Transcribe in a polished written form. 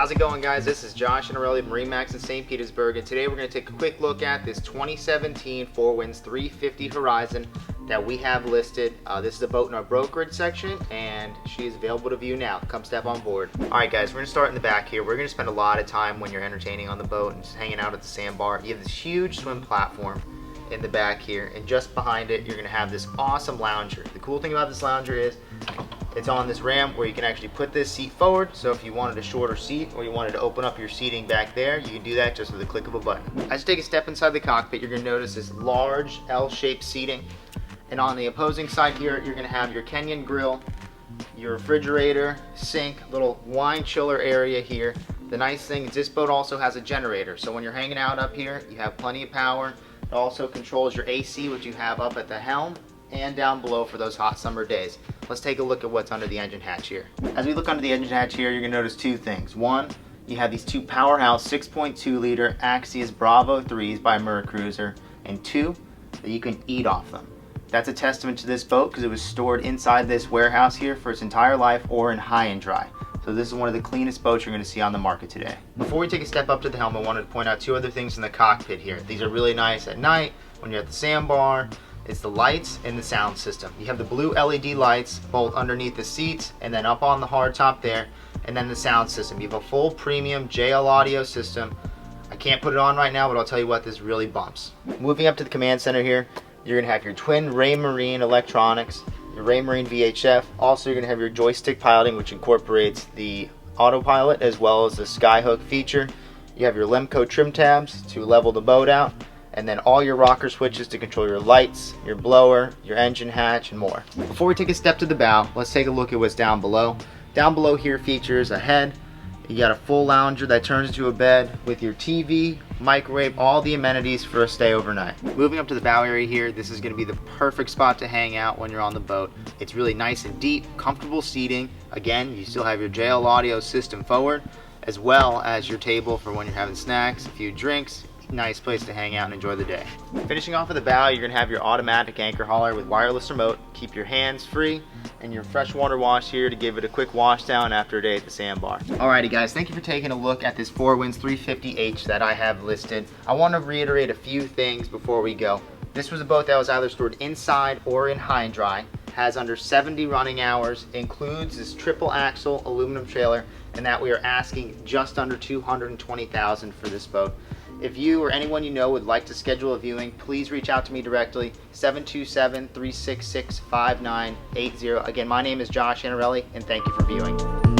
How's it going, guys? This is Josh Annarelli of MarineMax in St. Petersburg, and today we're going to take a quick look at this 2017 Four Winds 350 Horizon that we have listed. This is a boat in our brokerage section, and she is available to view now. Come step on board. Alright guys, we're going to start in the back here. We're going to spend a lot of time when you're entertaining on the boat and just hanging out at the sandbar. You have this huge swim platform in the back here, and just behind it you're going to have this awesome lounger. The cool thing about this lounger is it's on this ram where you can actually put this seat forward, so if you wanted a shorter seat or you wanted to open up your seating back there, you can do that just with a click of a button. As you take a step inside the cockpit, you're going to notice this large L-shaped seating, and on the opposing side here you're going to have your Kenyon Grill, your refrigerator, sink, little wine chiller area here. The nice thing is this boat also has a generator, so when you're hanging out up here you have plenty of power. It also controls your AC, which you have up at the helm and down below for those hot summer days. Let's take a look at what's under the engine hatch here. As we look under the engine hatch here, you're gonna notice two things. One, you have these two powerhouse 6.2 liter Axios Bravo 3s by Mercruiser, and two, that you can eat off them. That's a testament to this boat because it was stored inside this warehouse here for its entire life or in high and dry. So this is one of the cleanest boats you're going to see on the market today. Before we take a step up to the helm, I wanted to point out two other things in the cockpit here. These are really nice at night when you're at the sandbar. It's the lights and the sound system. You have the blue LED lights both underneath the seats and then up on the hardtop there, and then the sound system. You have a full premium JL audio system. I can't put it on right now, but I'll tell you what, this really bumps. Moving up to the command center here, you're going to have your twin Raymarine electronics, your Raymarine VHF. Also, you're going to have your joystick piloting, which incorporates the autopilot as well as the skyhook feature. You have your Lemco trim tabs to level the boat out, and then all your rocker switches to control your lights, your blower, your engine hatch, and more. Before we take a step to the bow, let's take a look at what's down below. Down below here features a head. You got a full lounger that turns into a bed with your TV, microwave, all the amenities for a stay overnight. Moving up to the bow area here, this is going to be the perfect spot to hang out when you're on the boat. It's really nice and deep, comfortable seating. Again, you still have your JL audio system forward, as well as your table for when you're having snacks, a few drinks. Nice place to hang out and enjoy the day. Finishing off at the bow, you're going to have your automatic anchor hauler with wireless remote. Keep your hands free, and your freshwater wash here to give it a quick wash down after a day at the sandbar. Alrighty guys, thank you for taking a look at this Four Winds 350H that I have listed. I want to reiterate a few things before we go. This was a boat that was either stored inside or in high and dry, has under 70 running hours, includes this triple axle aluminum trailer, and that we are asking just under $220,000 for this boat. If you or anyone you know would like to schedule a viewing, please reach out to me directly, 727-366-5980. Again, my name is Josh Annarelli, and thank you for viewing.